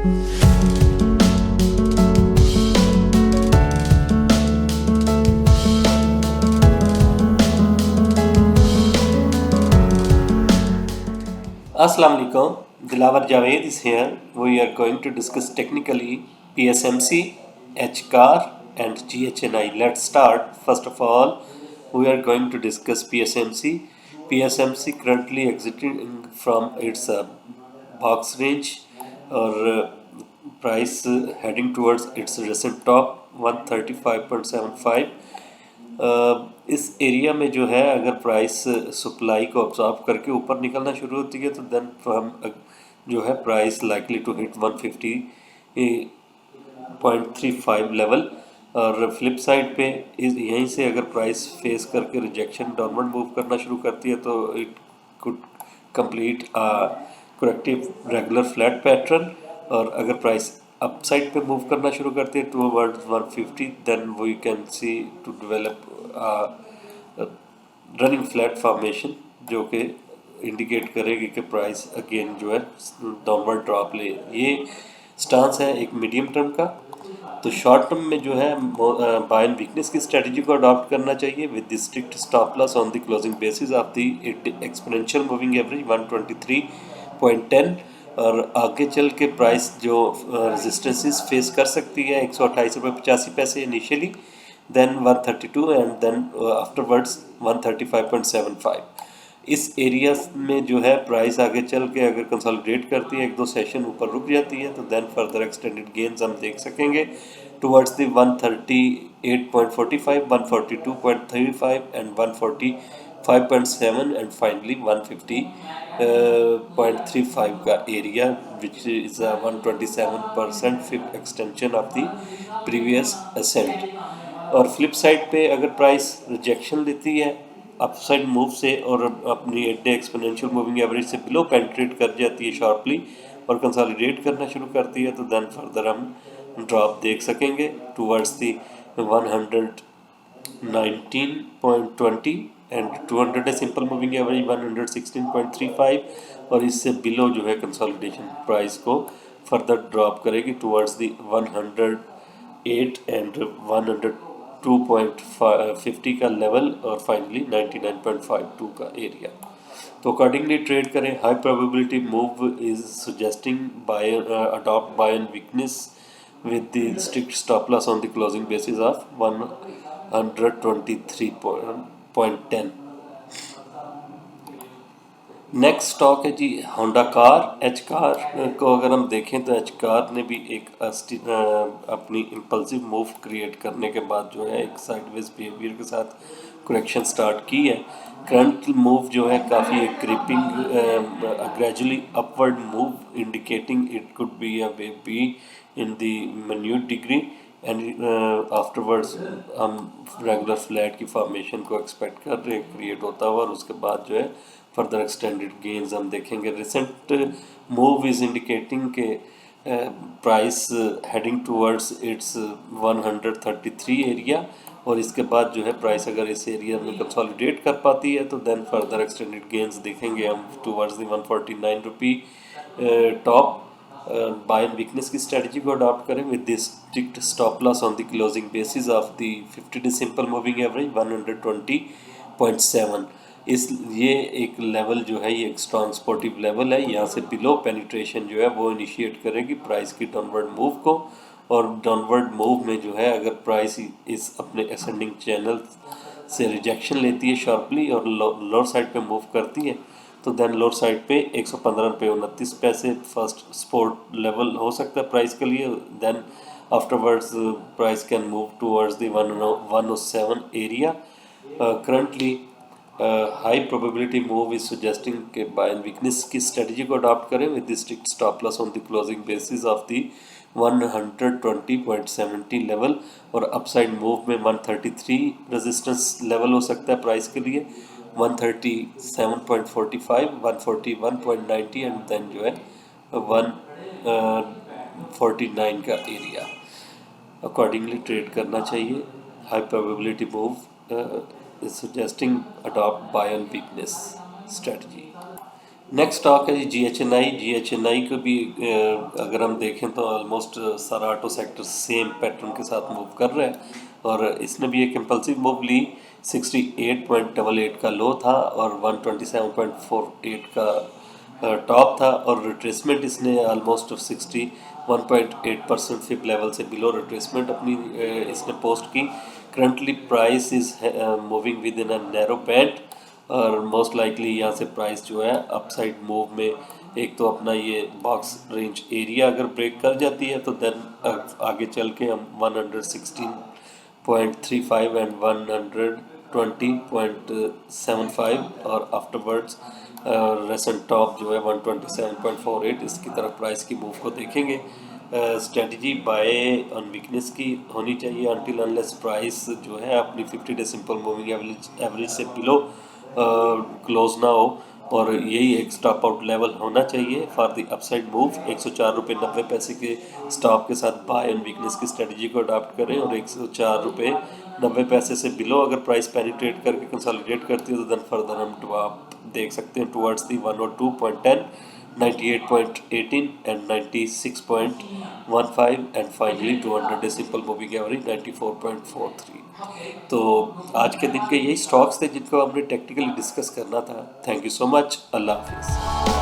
Assalamu alaikum. Dilawar Javed is here. We are going to discuss technically PSMC, HCAR and GHNI. Let's start. First of all, we are going to discuss PSMC. PSMC currently exiting from its box range or price heading towards its recent top 135.75. इस area में जो है अगर price supply को observe करके ऊपर निकलना शुरू होती है तो देन हम जो है price likely to hit 150.35 level. और फ्लिप साइड पे यहीं से अगर प्राइस फेस करके रिजेक्शन डाउनवर्ड मूव करना शुरू करती है तो it could complete corrective regular flat pattern. और अगर प्राइस अपसाइड पे मूव करना शुरू करते हैं towards 150 then we can see to develop running flat formation जो कि इंडिकेट करेगी कि प्राइस अगेन जो है डाउनवर्ड ड्रॉप ले। ये स्टांस है एक मीडियम टर्म का। तो शॉर्ट टर्म में जो है बाय एंड वीकनेस की स्ट्रेटजी को अडॉप्ट करना चाहिए with the strict stop loss on the closing basis of the exponential moving average 123.10। और आगे चल के प्राइस जो रेजिस्टेंसेस फेस कर सकती है 128.85 initially, then 132 and then afterwards 135.75। इस एरिया में जो है प्राइस आगे चल के अगर कंसोलिडेट करती है, एक दो सेशन ऊपर रुक जाती है तो देन फर्दर एक्सटेंडेड गेन्स हम देख सकेंगे towards the 138.45, 142.35 and 145.7 and finally 150.35 का area which is 127% fifth extension of the previous ascent. और फ्लिप साइड पे अगर प्राइस रिजेक्शन लेती है अपसाइड मूव से और अपनी 8-डे एक्सपोनेंशियल मूविंग एवरेज से बिलो पेनिट्रेट कर जाती है शार्पली और कंसोलिडेट करना शुरू करती है तो देन फर्दर हम ड्रॉप देख सकेंगे towards the 119.20 and 200 simple moving average 116.35। और इससे बिलो जो है कंसोलिडेशन प्राइस को फर्दर ड्रॉप करेगी टुवर्ड्स दी 108 एंड 102.50 का लेवल और फाइनली 99.52 का एरिया। तो अकॉर्डिंगली ट्रेड करें। High probability move is suggesting buy adopt buy and weakness with the strict stop loss on the closing basis of 123.10। Next stock है जी Honda car. H car को अगर हम देखें तो एच कार ने भी एक अपनी इम्पल्सिव मूव क्रिएट करने के बाद जो है एक साइडवेज बिहेवियर के साथ करेक्शन स्टार्ट की है। करंट मूव जो है काफ़ी एक creeping gradually upward move indicating it could be a way be in the minute degree and afterwards हम रेगुलर फ्लैट की फॉर्मेशन को एक्सपेक्ट कर रहे हैं क्रिएट होता हुआ और उसके बाद जो है फर्दर एक्सटेंडेड गेन्स हम देखेंगे। रिसेंट मूव इज़ इंडिकेटिंग के price heading towards its 133 area और इसके बाद जो है प्राइस अगर इस एरिया में कंसोलिडेट कर पाती है तो देन फर्दर एक्सटेंडेड गेन्स देखेंगे हम towards the 149 rupee top. Buy and weakness की स्ट्रेटजी को अडॉप्ट करें with the strict stop loss on the closing basis of the fifty day simple moving average 120.7। इस ये एक लेवल जो है ये एक स्ट्रॉन्ग सपोर्टिव लेवल है। यहाँ से बिलो पेनिट्रेशन जो है वो इनिशिएट करेगी प्राइस की डाउनवर्ड मूव को। और डाउनवर्ड मूव में जो है अगर प्राइस इस अपने असेंडिंग चैनल से रिजेक्शन लेती है शार्पली और लोअर साइड पे मूव करती है तो देन लोअर साइड पे 115.29 फर्स्ट सपोर्ट लेवल हो सकता है प्राइस के लिए। Then afterwards price can move towards the 107 area. Currently high probability move is suggesting के बाय एंड वीकनेस की स्ट्रेटजी को अडॉप्ट करें with the strict stop loss on the closing basis of the 120.70 level. और upside move में 133 resistance level हो सकता है price के लिए, 137.45, 141.90 एंड देन जो है 149 का एरिया अकॉर्डिंगली ट्रेड करना चाहिए। High probability move is suggesting adopt buy and weakness strategy. Next stock है जी जी एच एन आई को भी अगर हम देखें तो ऑलमोस्ट सारा ऑटो सेक्टर सेम पैटर्न के साथ मूव कर रहा है और इसने भी एक इम्पल्सिव मूव ली 68.88 का लो था और 127.48 का टॉप था और रिट्रेसमेंट इसने ऑलमोस्ट 61.8% फिप लेवल से बिलो रिट्रेसमेंट अपनी इसने पोस्ट की। Currently price is moving with in a narrow band और मोस्ट लाइकली यहाँ से प्राइस जो है अपसाइड मूव में एक तो अपना ये बॉक्स रेंज एरिया अगर ब्रेक कर जाती है तो देन आगे चल के हम 116.35 एंड 120.75 और आफ्टरवर्ड्स रेसेंट टॉप जो है 127.48 इसकी तरफ प्राइस की मूव को देखेंगे। स्ट्रेटजी बाय ऑन वीकनेस की होनी चाहिए अनटिल अनलेस प्राइस जो है अपनी 50 डे सिंपल मूविंग एवरेज से बिलो क्लोज ना हो और यही एक स्टॉप आउट लेवल होना चाहिए फॉर द अपसाइड मूव। 104 रुपये 90 पैसे के स्टॉप के साथ बाय ऑन वीकनेस की स्ट्रेटजी को अडॉप्ट करें और 104 रुपये 90 पैसे से बिलो अगर प्राइस पेनिट्रेट करके कंसोलिडेट करती है तो देन फर्दर हम आप देख सकते हैं towards the 102.10 98.18 and 96.15 and finally 200 day simple moving average 94.43। तो आज के दिन के यही स्टॉक्स थे जिनको हमने टेक्निकली डिस्कस करना था। Thank you so much. अल्लाह हाफिज़।